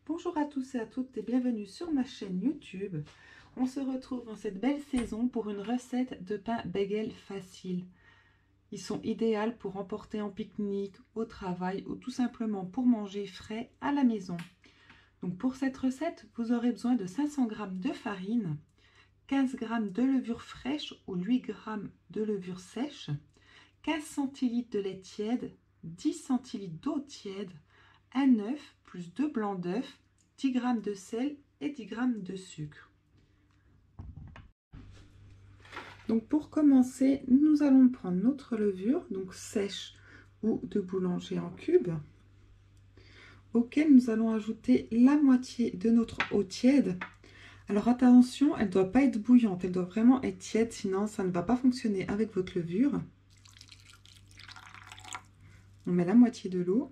Bonjour à tous et à toutes et bienvenue sur ma chaîne YouTube. On se retrouve dans cette belle saison pour une recette de pain bagel facile. Ils sont idéaux pour emporter en pique-nique, au travail ou tout simplement pour manger frais à la maison. Donc pour cette recette, vous aurez besoin de 500 g de farine, 15 g de levure fraîche ou 8 g de levure sèche, 15 centilitres de lait tiède, 10 centilitres d'eau tiède, un œuf plus 2 blancs d'œufs, 10 g de sel et 10 g de sucre. Donc pour commencer, nous allons prendre notre levure, donc sèche ou de boulanger en cubes, auquel nous allons ajouter la moitié de notre eau tiède. Alors attention, elle ne doit pas être bouillante, elle doit vraiment être tiède, sinon ça ne va pas fonctionner avec votre levure. On met la moitié de l'eau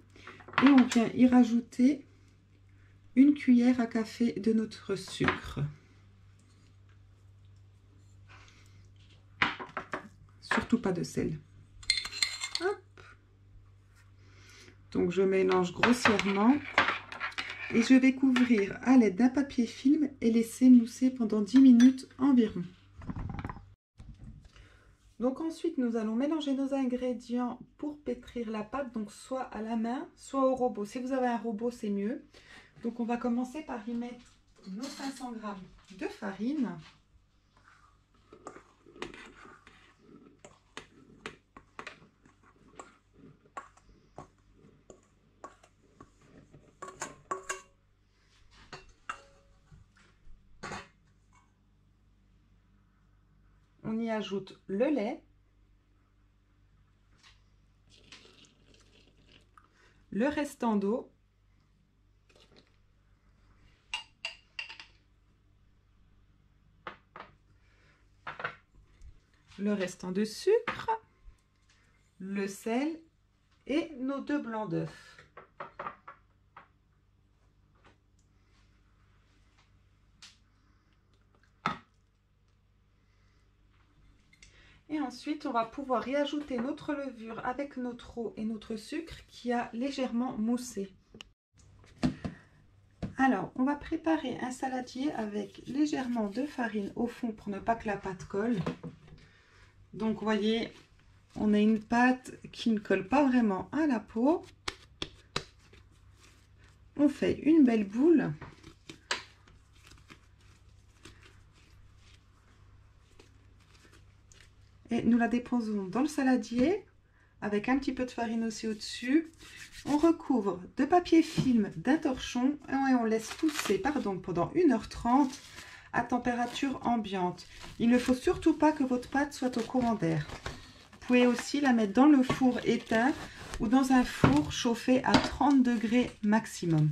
et on vient y rajouter une cuillère à café de notre sucre. Surtout pas de sel. Hop. Donc je mélange grossièrement et je vais couvrir à l'aide d'un papier film et laisser mousser pendant 10 minutes environ. Donc ensuite nous allons mélanger nos ingrédients pour pétrir la pâte, donc soit à la main, soit au robot. Si vous avez un robot, c'est mieux. Donc on va commencer par y mettre nos 500 g de farine. On y ajoute le lait, le restant d'eau, le restant de sucre, le sel et nos 2 blancs d'œufs. Et ensuite, on va pouvoir y ajouter notre levure avec notre eau et notre sucre qui a légèrement moussé. Alors, on va préparer un saladier avec légèrement de farine au fond pour ne pas que la pâte colle. Donc, vous voyez, on a une pâte qui ne colle pas vraiment à la peau. On fait une belle boule. Et nous la déposons dans le saladier avec un petit peu de farine aussi au-dessus. On recouvre de papier film d'un torchon et on laisse pousser pendant 1h30 à température ambiante. Il ne faut surtout pas que votre pâte soit au courant d'air. Vous pouvez aussi la mettre dans le four éteint ou dans un four chauffé à 30 degrés maximum.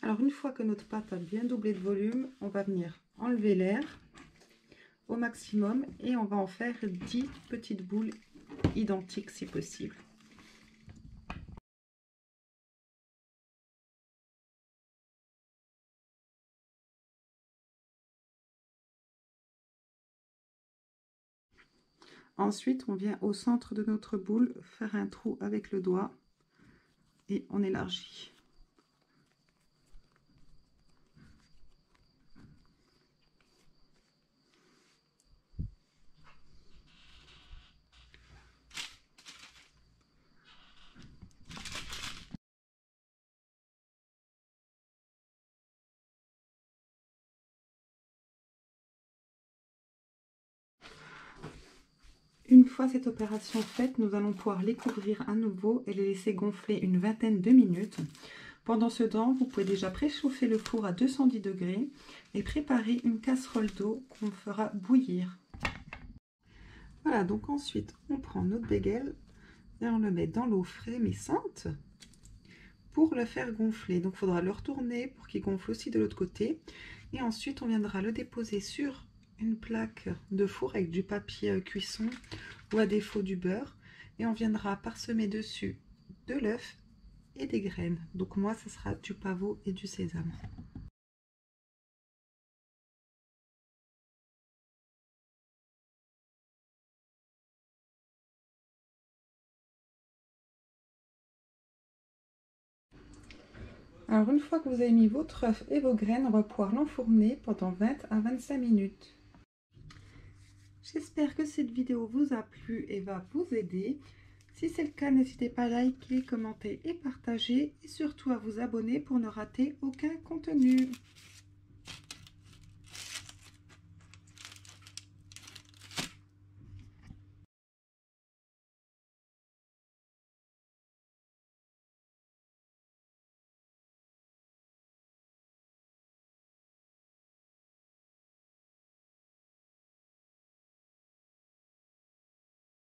Alors une fois que notre pâte a bien doublé de volume, on va venir enlever l'air au maximum et on va en faire 10 petites boules identiques si possible. Ensuite, on vient au centre de notre boule faire un trou avec le doigt et on élargit. Une fois cette opération faite, nous allons pouvoir les couvrir à nouveau et les laisser gonfler une vingtaine de minutes. Pendant ce temps, vous pouvez déjà préchauffer le four à 210 degrés et préparer une casserole d'eau qu'on fera bouillir. Voilà, donc ensuite, on prend notre bagel et on le met dans l'eau frémissante pour le faire gonfler. Donc, il faudra le retourner pour qu'il gonfle aussi de l'autre côté. Et ensuite, on viendra le déposer sur une plaque de four avec du papier cuisson ou à défaut du beurre. Et on viendra parsemer dessus de l'œuf et des graines. Donc, moi, ce sera du pavot et du sésame. Alors une fois que vous avez mis votre œuf et vos graines, on va pouvoir l'enfourner pendant 20 à 25 minutes. J'espère que cette vidéo vous a plu et va vous aider. Si c'est le cas, n'hésitez pas à liker, commenter et partager et surtout à vous abonner pour ne rater aucun contenu.